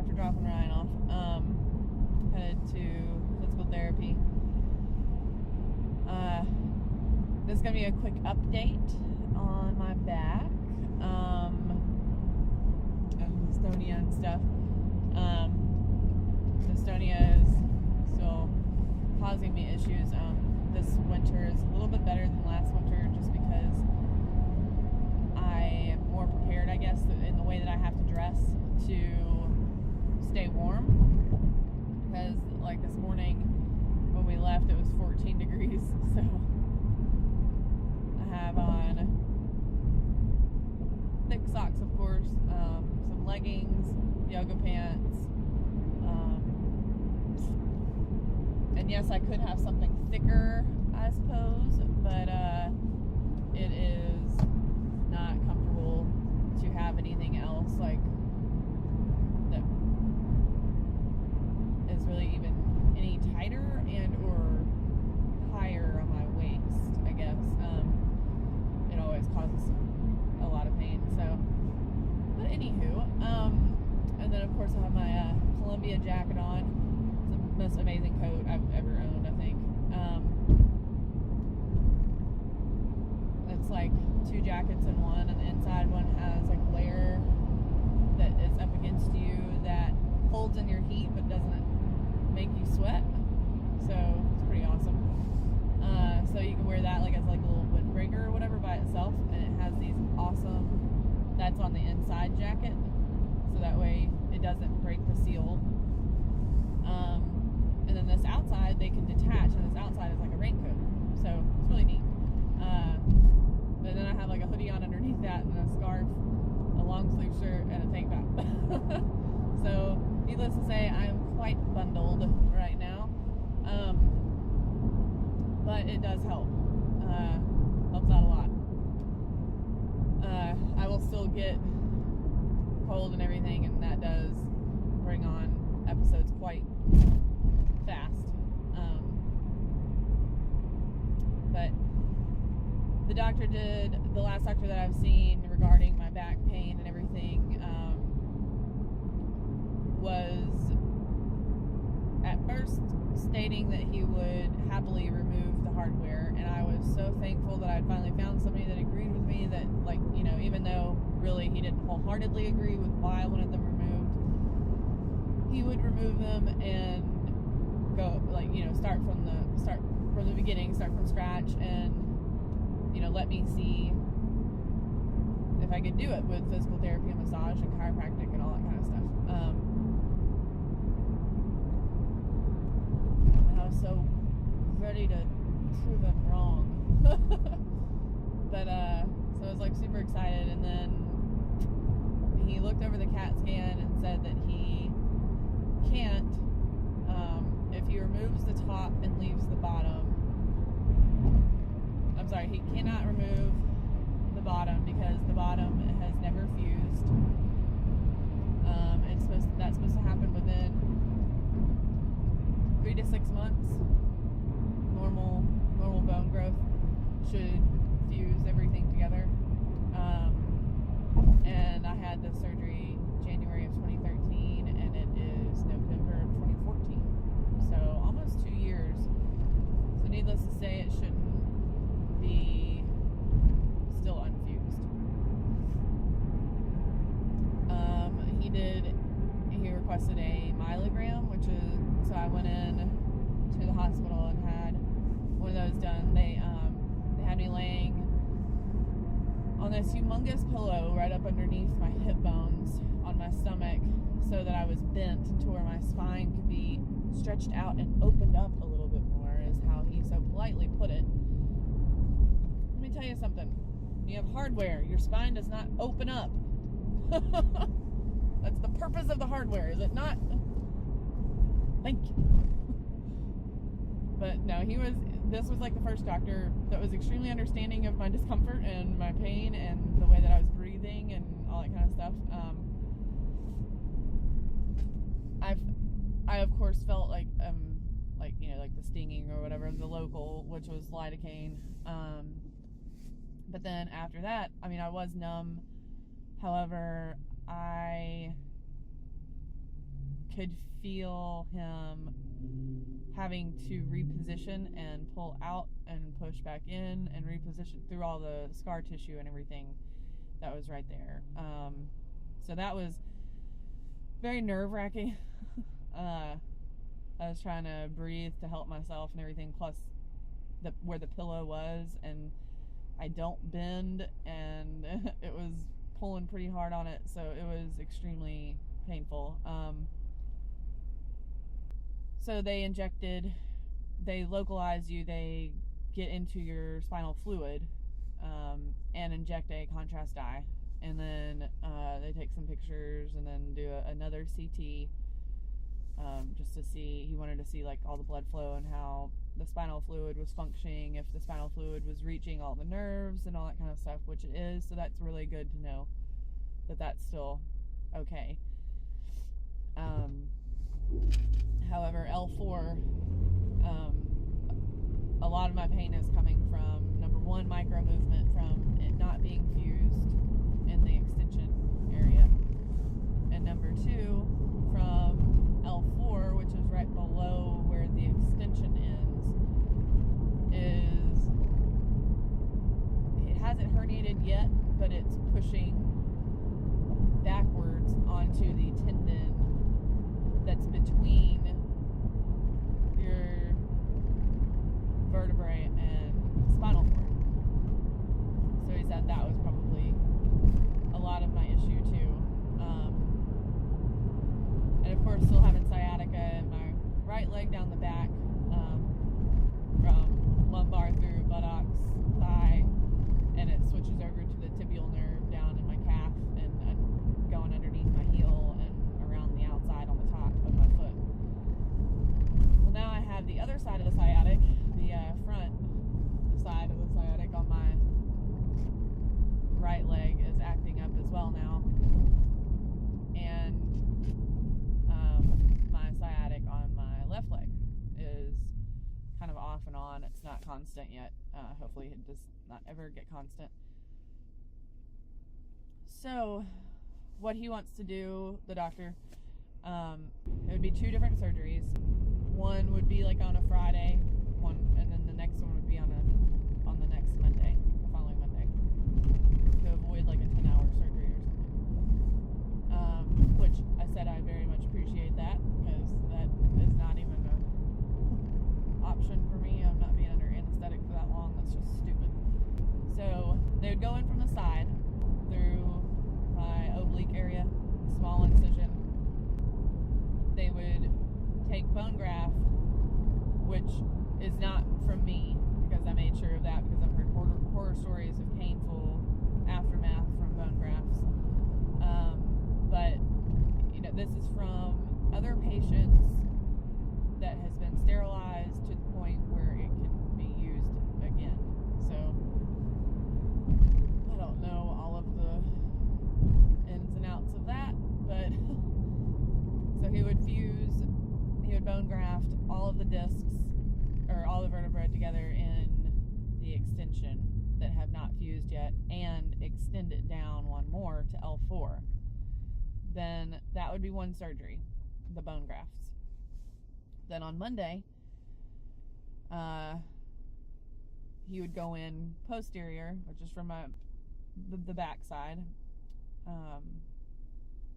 after dropping Ryan off, headed to physical therapy. This is going to be a quick update on my back, and dystonia and stuff. Dystonia is still causing me issues. This winter is a little bit better than last winter just because I am more prepared, I guess, in the way that I have to dress to stay warm. Because, like, this morning when we left, it was 14 degrees, so I have on thick socks, of course, some leggings, yoga pants, and yes, I could have something thicker, I suppose, but it is not comfortable to have anything else like that is really even any tighter and or higher on my waist, I guess. It always causes a lot of pain, so, but anywho, and then of course I have my Columbia jacket on. It's the most amazing coat I've ever owned, I think. It's like two jackets in one, and the inside one has like a layer that is up against you that holds in your heat but doesn't make you sweat, so it's pretty awesome. So you can wear that like as like a little windbreaker or whatever by itself, and it has these awesome, that's on the inside jacket, so that way it doesn't break the seal. And then this outside they can detach, and this outside is like a raincoat, so it's really neat. But then I have like a hoodie on underneath that, and a scarf, a long sleeve shirt, and a tank top. So needless to say, I am quite bundled right now, but it does help. Helps out a lot. I will still get cold and everything, and that does bring on episodes quite fast. But the doctor the last doctor that I've seen regarding my back pain and everything, was at first stating that he would happily remove the hardware, and I was so thankful that I'd finally found somebody that agreed with me, that, like, you know, even though really he didn't wholeheartedly agree with why I wanted them removed, he would remove them and go, like, you know, start from the beginning, start from scratch, and, you know, let me see if I could do it with physical therapy and massage and chiropractic and all that kind of stuff. I was so ready to prove him wrong. But so I was like super excited, and then he looked over the CAT scan and said that he can't, if he removes the top and leaves the bottom, I'm sorry, he cannot remove the bottom because the bottom has never fused. That's supposed to happen within 3 to 6 months. Normal bone growth should fuse everything together. And I had this surgery January of 2013, and it is November of 2014. So almost 2 years. So needless to say, it shouldn't be still unfused. He requested a myelogram, which is, so I went in to the hospital and had one of those done. They had me laying on this humongous pillow right up underneath my hip bones on my stomach, so that I was bent to where my spine could be stretched out and opened up a little bit more, is how he so politely put it. Let me tell you something. When you have hardware, your spine does not open up. That's the purpose of the hardware, is it not? Thank you. But no, this was like the first doctor that was extremely understanding of my discomfort and my pain and the way that I was breathing and all that kind of stuff. I of course felt like you know, like the stinging or whatever, the local, which was lidocaine. But then after that, I mean, I was numb. However, I could feel him having to reposition and pull out and push back in and reposition through all the scar tissue and everything that was right there. So that was very nerve-wracking. I was trying to breathe to help myself and everything, plus where the pillow was, and I don't bend, and it was pulling pretty hard on it, so it was extremely painful. So they localize you, they get into your spinal fluid, and inject a contrast dye, and then they take some pictures and then do another CT, just to see. He wanted to see like all the blood flow and how the spinal fluid was functioning, if the spinal fluid was reaching all the nerves and all that kind of stuff, which it is. So that's really good to know that that's still okay. However, L4, a lot of my pain is coming from, number one, micro movement from it not being fused in the extension area, and number two, from L4, which is right below where the extension ends, it hasn't herniated yet, but it's pushing backwards onto the tendon that's between your vertebrae and spinal cord. So he said that was probably a lot of my issue too. And of course, still having sciatica in my right leg down the back, from lumbar through buttocks, thigh, and it switches over to the tibial nerve down in my calf and going underneath my heel and around the outside on the top of my foot. Well, now I have the other side of the sciatic, the front side of the sciatic on my right leg is acting up as well now, and my sciatic on my left leg is kind of off and on. It's not constant yet. Hopefully it does not ever get constant. So what he wants to do, the doctor, it would be 2 different surgeries. One would be like on a Friday, and then the next one would be on the next Monday, the following Monday, to avoid like a 10-hour surgery or something. Which I said I very much appreciate that, because that is not even an option for me. I'm not being under anesthetic for that long. That's just stupid. So they would go in from the side through my oblique area, small incision. They would take bone graft, which is not from me, because I made sure of that, because I've heard horror stories of painful aftermath from bone grafts. But this is from other patients that has been sterilized to the point where it can be used again. So I don't know all of the ins and outs of that, but so he would bone graft all of the discs, or all the vertebrae together in the extension that have not fused yet, and extend it down one more to L4. Then that would be one surgery, the bone grafts. Then on Monday, he would go in posterior, which is from the back side,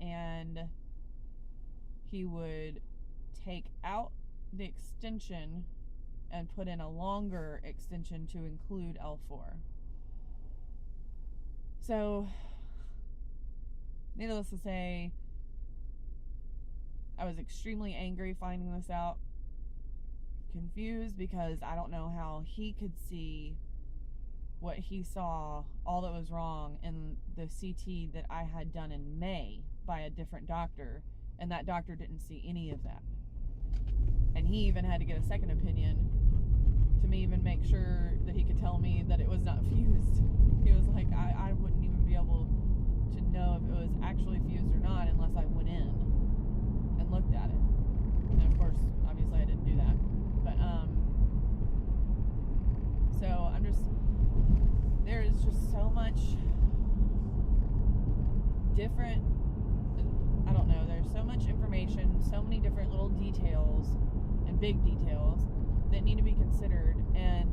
and he would take out the extension and put in a longer extension to include L4. So, needless to say, I was extremely angry finding this out, confused, because I don't know how he could see what he saw, all that was wrong in the CT that I had done in May by a different doctor, and that doctor didn't see any of that. And he even had to get a second opinion to me, even make sure that he could tell me that it was not fused. He was like, I wouldn't even be able to know if it was actually fused or not unless I went in and looked at it. And of course, obviously I didn't do that. But so there is just so much different, I don't know, there's so much information information, so many different little details and big details that need to be considered, and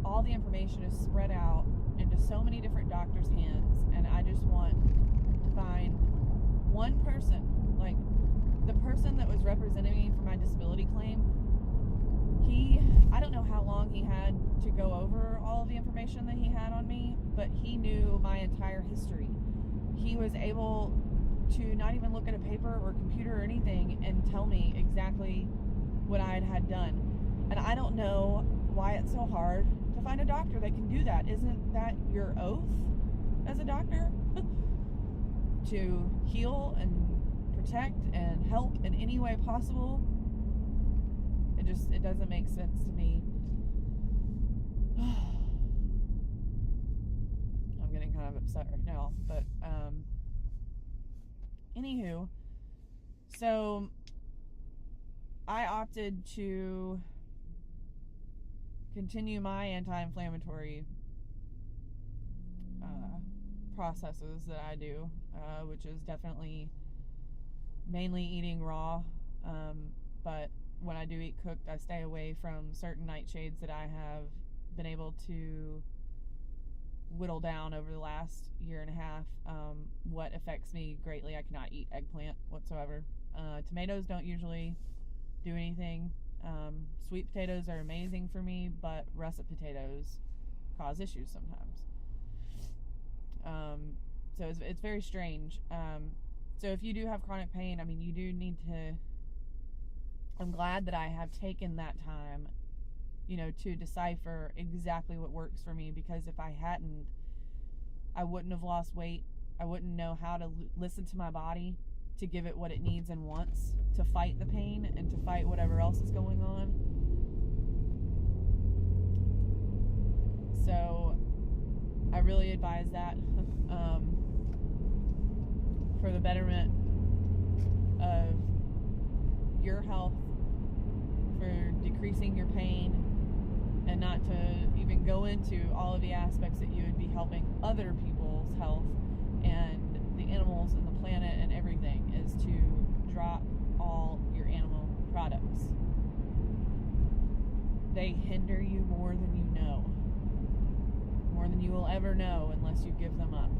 all the information is spread out into so many different doctors' hands, and I just want to find one person, like the person that was representing me for my disability claim. I don't know how long he had to go over all of the information that he had on me, but he knew my entire history. He was able to not even look at a paper or computer or anything and tell me exactly what I had done. And I don't know why it's so hard to find a doctor that can do that. Isn't that your oath as a doctor? To heal and protect and help in any way possible? It doesn't make sense to me. I'm getting kind of upset right now, but anywho, so I opted to continue my anti-inflammatory processes that I do, which is definitely mainly eating raw, but when I do eat cooked, I stay away from certain nightshades that I have been able to whittle down over the last year and a half. What affects me greatly, I cannot eat eggplant whatsoever. Tomatoes don't usually do anything. Sweet potatoes are amazing for me, but russet potatoes cause issues sometimes. So it's very strange. So if you do have chronic pain, I mean, you do need to... I'm glad that I have taken that time, to decipher exactly what works for me, because if I hadn't, I wouldn't have lost weight. I wouldn't know how to listen to my body to give it what it needs and wants to fight the pain and to fight whatever else is going on. So I really advise that for the betterment of your health, for decreasing your pain, and not to even go into all of the aspects that you would be helping other people's health and the animals and the planet and everything, is to drop all your animal products. They hinder you more than you know, more than you will ever know unless you give them up.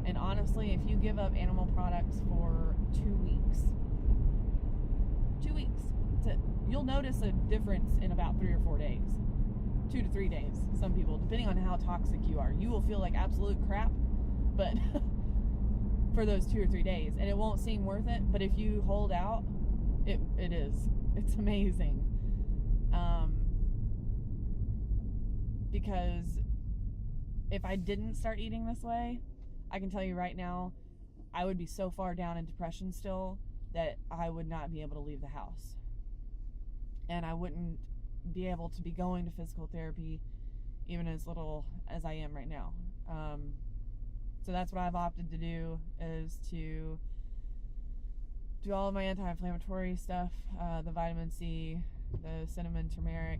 And honestly, if you give up animal products for 2 weeks, you'll notice a difference in about 3 or 4 days. 2 to 3 days, some people, depending on how toxic you are. You will feel like absolute crap, but for those 2 or 3 days, and it won't seem worth it. But if you hold out, it is. It's amazing. Because if I didn't start eating this way, I can tell you right now, I would be so far down in depression still that I would not be able to leave the house. And I wouldn't be able to be going to physical therapy even as little as I am right now. So that's what I've opted to do, is to do all of my anti-inflammatory stuff, the vitamin C, the cinnamon turmeric,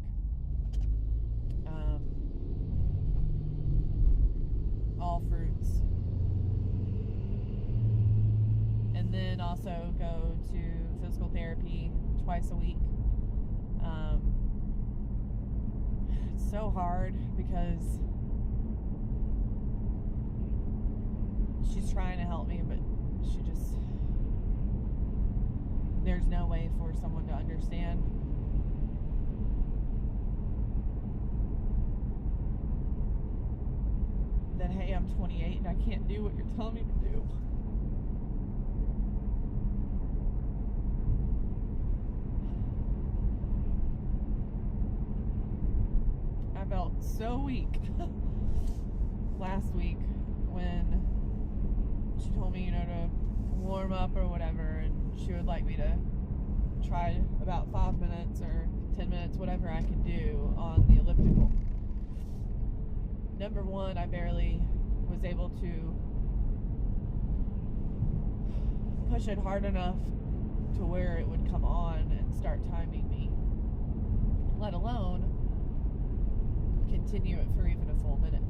all fruits, and then also go to physical therapy twice a week. It's so hard because she's trying to help me, but there's no way for someone to understand. That, hey, I'm 28 and I can't do what you're telling me to do. I felt so weak last week when she told me, to warm up or whatever, and she would like me to try about 5 minutes or 10 minutes, whatever I could do on the elliptical. Number one, I barely was able to push it hard enough to where it would come on and start timing me, let alone continue it for even a full minute.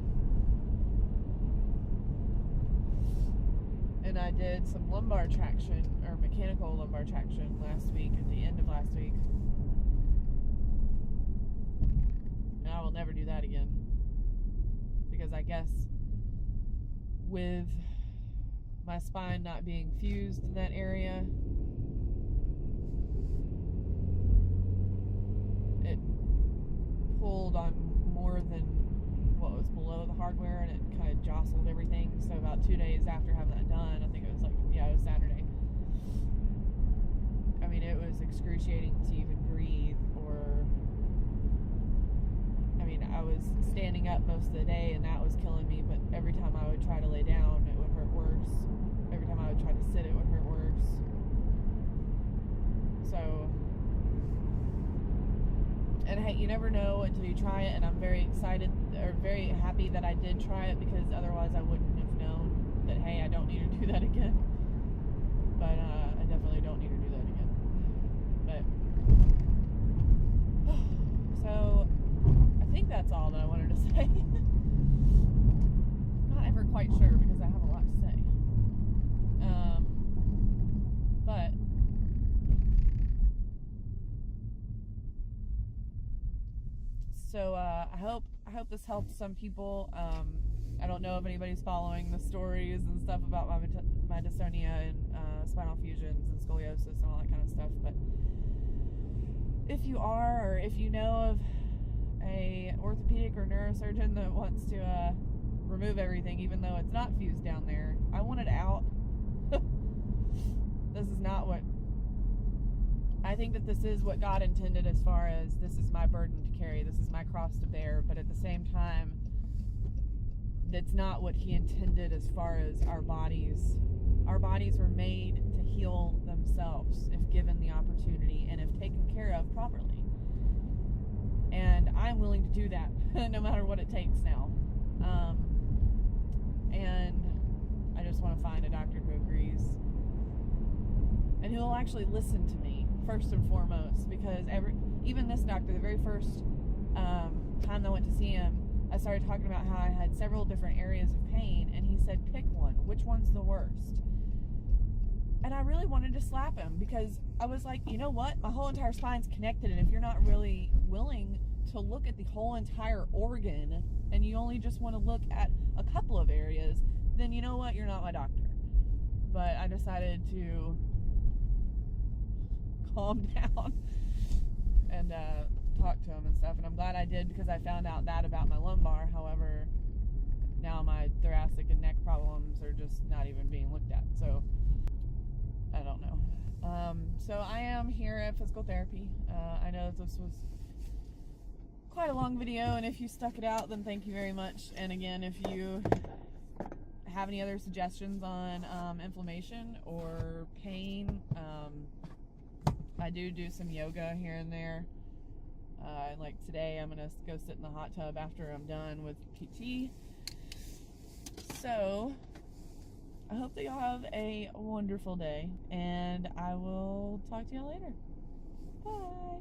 And I did some lumbar traction, or mechanical lumbar traction last week, at the end of last week. And I will never do that again. Because I guess with my spine not being fused in that area, it pulled on more than what was below the hardware, and it kind of jostled everything. So about 2 days after having that done, I think it was Saturday. I mean, it was excruciating to even breathe, or I mean, I was standing up most of the day and that was killing me, but every time I would try to lay down, it would hurt worse. Every time I would try to sit, it would hurt worse. So, and hey, you never know until you try it, and I'm very excited, or very happy that I did try it, because otherwise I wouldn't have known that, hey, I don't need to do that again. But I definitely don't need to do that again. But so I think that's all that I wanted to say. Not ever quite sure, because I have a lot to say. But so I hope this helps some people. I don't know if anybody's following the stories and stuff about my dystonia and spinal fusions and scoliosis and all that kind of stuff, but if you are, or if you know of a orthopedic or neurosurgeon that wants to remove everything, even though it's not fused down there, I want it out. This is not what I think that this is what God intended, as far as this is my burden to carry, this is my cross to bear, but at the same time, that's not what He intended as far as our bodies. Our bodies were made to heal themselves if given the opportunity and if taken care of properly. And I'm willing to do that no matter what it takes now. And I just want to find a doctor who agrees and who will actually listen to me first and foremost, because even this doctor, the very first time I went to see him, I started talking about how I had several different areas of pain, and he said, pick one. Which one's the worst? And I really wanted to slap him, because I was like, you know what? My whole entire spine's connected, and if you're not really willing to look at the whole entire organ, and you only just want to look at a couple of areas, then you know what? You're not my doctor. But I decided to calm down and talk to him and stuff, and I'm glad I did, because I found out that about my lumbar. However, now my thoracic and neck problems are just not even being looked at, so I don't know. So I am here at physical therapy. I know this was quite a long video, and if you stuck it out, then thank you very much. And again, if you have any other suggestions on inflammation or pain, I do some yoga here and there. Like today, I'm gonna go sit in the hot tub after I'm done with PT. So I hope that y'all have a wonderful day, and I will talk to y'all later. Bye.